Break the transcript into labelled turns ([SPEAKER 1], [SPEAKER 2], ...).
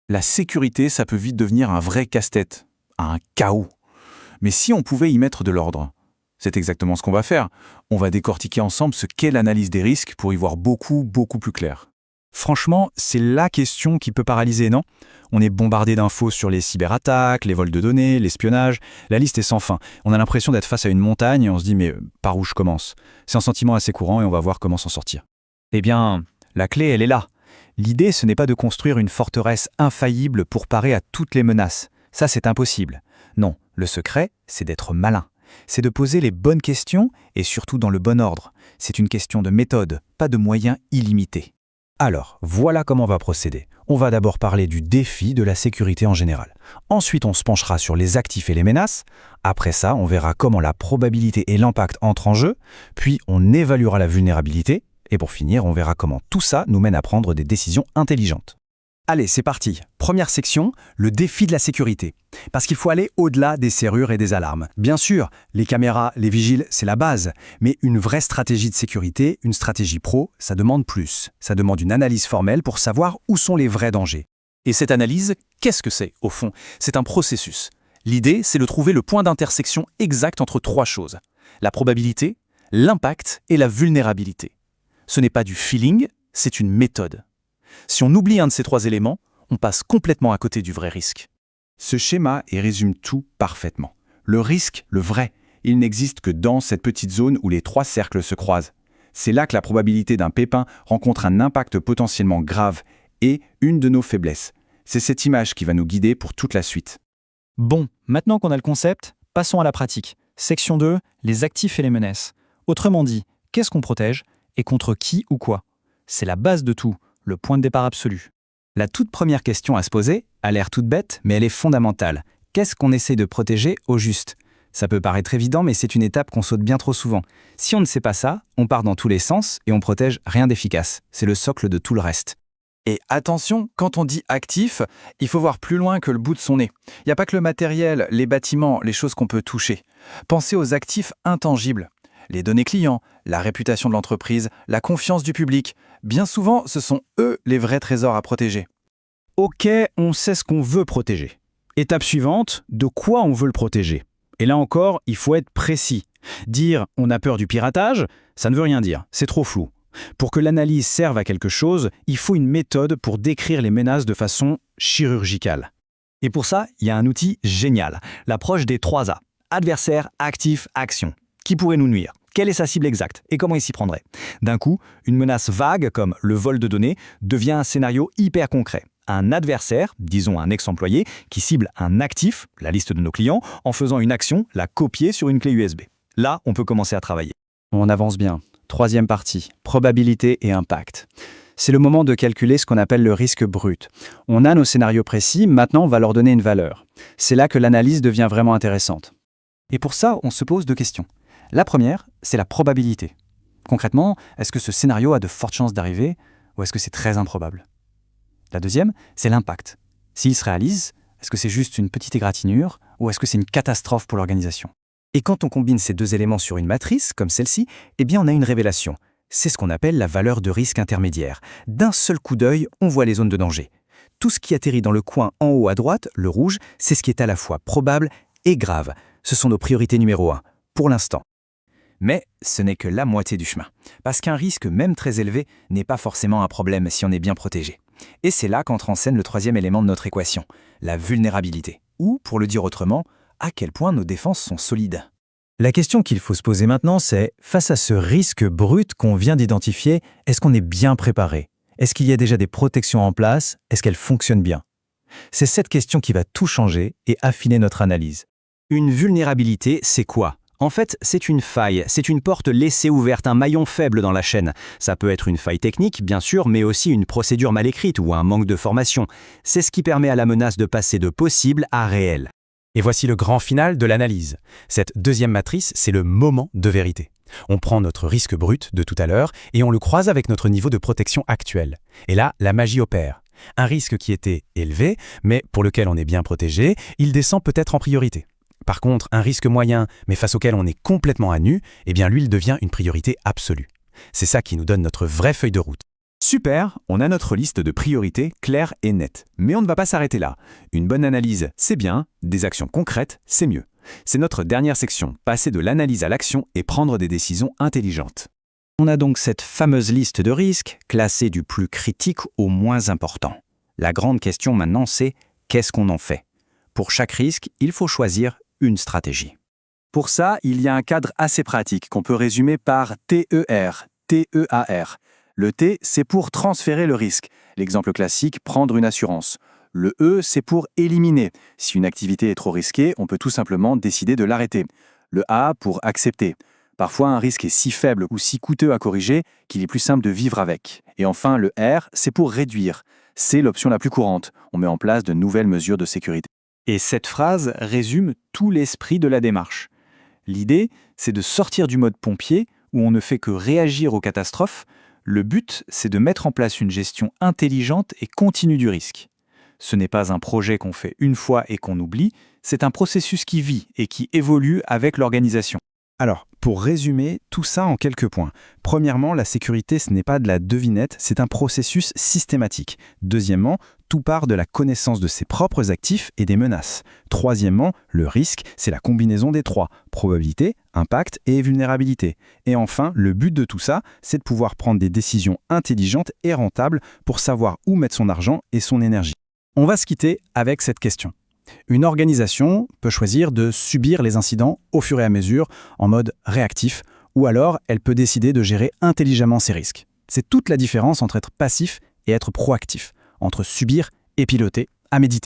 [SPEAKER 1] La sécurité, ça peut vite devenir un vrai casse-tête, un chaos. Mais si on pouvait y mettre de l'ordre, c'est exactement ce qu'on va faire. On va décortiquer ensemble ce qu'est l'analyse des risques pour y voir beaucoup plus clair.
[SPEAKER 2] Franchement, c'est la question qui peut paralyser, non? On est bombardé d'infos sur les cyberattaques, les vols de données, l'espionnage, la liste est sans fin. On a l'impression d'être face à une montagne et on se dit mais par où je commence? C'est un sentiment assez courant et on va voir comment s'en sortir. Eh bien, la clé, elle est là. L'idée, ce n'est pas de construire une forteresse infaillible pour parer à toutes les menaces. Ça, c'est impossible. Non, le secret, c'est d'être malin. C'est de poser les bonnes questions et surtout dans le bon ordre. C'est une question de méthode, pas de moyens illimités. Alors, voilà comment on va procéder. On va d'abord parler du défi de la sécurité en général. Ensuite, on se penchera sur les actifs et les menaces. Après ça, on verra comment la probabilité et l'impact entrent en jeu. Puis, on évaluera la vulnérabilité. Et pour finir, on verra comment tout ça nous mène à prendre des décisions intelligentes. Allez, c'est parti. Première section, le défi de la sécurité. Parce qu'il faut aller au-delà des serrures et des alarmes. Bien sûr, les caméras, les vigiles, c'est la base. Mais une vraie stratégie de sécurité, une stratégie pro, ça demande plus. Ça demande une analyse formelle pour savoir où sont les vrais dangers.
[SPEAKER 1] Et cette analyse, qu'est-ce que c'est, au fond? C'est un processus. L'idée, c'est de trouver le point d'intersection exact entre trois choses. La probabilité, l'impact et la vulnérabilité. Ce n'est pas du feeling, c'est une méthode. Si on oublie un de ces trois éléments, on passe complètement à côté du vrai risque.
[SPEAKER 3] Ce schéma y résume tout parfaitement. Le risque, le vrai, il n'existe que dans cette petite zone où les trois cercles se croisent. C'est là que la probabilité d'un pépin rencontre un impact potentiellement grave et une de nos faiblesses. C'est cette image qui va nous guider pour toute la suite.
[SPEAKER 2] Bon, maintenant qu'on a le concept, passons à la pratique. Section 2, les actifs et les menaces. Autrement dit, qu'est-ce qu'on protège et contre qui ou quoi? C'est la base de tout, le point de départ absolu. La toute première question à se poser a l'air toute bête, mais elle est fondamentale. Qu'est-ce qu'on essaie de protéger au juste? Ça peut paraître évident, mais c'est une étape qu'on saute bien trop souvent. Si on ne sait pas ça, on part dans tous les sens et on protège rien d'efficace. C'est le socle de tout le reste.
[SPEAKER 4] Et attention, quand on dit actif, il faut voir plus loin que le bout de son nez. Il n'y a pas que le matériel, les bâtiments, les choses qu'on peut toucher. Pensez aux actifs intangibles. Les données clients, la réputation de l'entreprise, la confiance du public. Bien souvent, ce sont eux les vrais trésors à protéger.
[SPEAKER 2] Ok, on sait ce qu'on veut protéger. Étape suivante, de quoi on veut le protéger? Et là encore, il faut être précis. Dire « on a peur du piratage », ça ne veut rien dire, c'est trop flou. Pour que l'analyse serve à quelque chose, il faut une méthode pour décrire les menaces de façon chirurgicale. Et pour ça, il y a un outil génial, l'approche des 3 A. Adversaire, actif, action. Qui pourrait nous nuire? Quelle est sa cible exacte? Et comment il s'y prendrait? D'un coup, une menace vague, comme le vol de données, devient un scénario hyper concret. Un adversaire, disons un ex-employé, qui cible un actif, la liste de nos clients, en faisant une action, la copier sur une clé USB. Là, on peut commencer à travailler. On avance bien. 3e partie, probabilité et impact. C'est le moment de calculer ce qu'on appelle le risque brut. On a nos scénarios précis, maintenant on va leur donner une valeur. C'est là que l'analyse devient vraiment intéressante. Et pour ça, on se pose 2 questions. La première, c'est la probabilité. Concrètement, est-ce que ce scénario a de fortes chances d'arriver ou est-ce que c'est très improbable? La deuxième, c'est l'impact. S'il se réalise, est-ce que c'est juste une petite égratignure ou est-ce que c'est une catastrophe pour l'organisation? Et quand on combine ces 2 éléments sur une matrice, comme celle-ci, eh bien on a une révélation. C'est ce qu'on appelle la valeur de risque intermédiaire. D'un seul coup d'œil, on voit les zones de danger. Tout ce qui atterrit dans le coin en haut à droite, le rouge, c'est ce qui est à la fois probable et grave. Ce sont nos priorités numéro 1, pour l'instant. Mais ce n'est que la moitié du chemin. Parce qu'un risque, même très élevé, n'est pas forcément un problème si on est bien protégé. Et c'est là qu'entre en scène le 3e élément de notre équation, la vulnérabilité. Ou, pour le dire autrement, à quel point nos défenses sont solides. La question qu'il faut se poser maintenant, c'est, face à ce risque brut qu'on vient d'identifier, est-ce qu'on est bien préparé? Est-ce qu'il y a déjà des protections en place? Est-ce qu'elles fonctionnent bien? C'est cette question qui va tout changer et affiner notre analyse. Une vulnérabilité, c'est quoi? En fait, c'est une faille, c'est une porte laissée ouverte, un maillon faible dans la chaîne. Ça peut être une faille technique, bien sûr, mais aussi une procédure mal écrite ou un manque de formation. C'est ce qui permet à la menace de passer de possible à réel. Et voici le grand final de l'analyse. Cette 2e matrice, c'est le moment de vérité. On prend notre risque brut de tout à l'heure et on le croise avec notre niveau de protection actuel. Et là, la magie opère. Un risque qui était élevé, mais pour lequel on est bien protégé, il descend peut-être en priorité. Par contre, un risque moyen, mais face auquel on est complètement à nu, eh bien lui, il devient une priorité absolue. C'est ça qui nous donne notre vraie feuille de route. Super, on a notre liste de priorités claire et nette. Mais on ne va pas s'arrêter là. Une bonne analyse, c'est bien, des actions concrètes, c'est mieux. C'est notre dernière section, passer de l'analyse à l'action et prendre des décisions intelligentes.
[SPEAKER 5] On a donc cette fameuse liste de risques, classée du plus critique au moins important. La grande question maintenant, c'est qu'est-ce qu'on en fait? Pour chaque risque, il faut choisir une stratégie.
[SPEAKER 1] Pour ça, il y a un cadre assez pratique qu'on peut résumer par TER, TEAR. Le T, c'est pour transférer le risque. L'exemple classique, prendre une assurance. Le E, c'est pour éliminer. Si une activité est trop risquée, on peut tout simplement décider de l'arrêter. Le A, pour accepter. Parfois, un risque est si faible ou si coûteux à corriger qu'il est plus simple de vivre avec. Et enfin, le R, c'est pour réduire. C'est l'option la plus courante. On met en place de nouvelles mesures de sécurité.
[SPEAKER 4] Et cette phrase résume tout l'esprit de la démarche. L'idée, c'est de sortir du mode pompier, où on ne fait que réagir aux catastrophes. Le but, c'est de mettre en place une gestion intelligente et continue du risque. Ce n'est pas un projet qu'on fait une fois et qu'on oublie, c'est un processus qui vit et qui évolue avec l'organisation.
[SPEAKER 2] Alors, pour résumer tout ça en quelques points. Premièrement, la sécurité, ce n'est pas de la devinette, c'est un processus systématique. Deuxièmement, tout part de la connaissance de ses propres actifs et des menaces. Troisièmement, le risque, c'est la combinaison des trois, probabilité, impact et vulnérabilité. Et enfin, le but de tout ça, c'est de pouvoir prendre des décisions intelligentes et rentables pour savoir où mettre son argent et son énergie.
[SPEAKER 1] On va se quitter avec cette question. Une organisation peut choisir de subir les incidents au fur et à mesure en mode réactif, ou alors elle peut décider de gérer intelligemment ses risques. C'est toute la différence entre être passif et être proactif, entre subir et piloter, à méditer.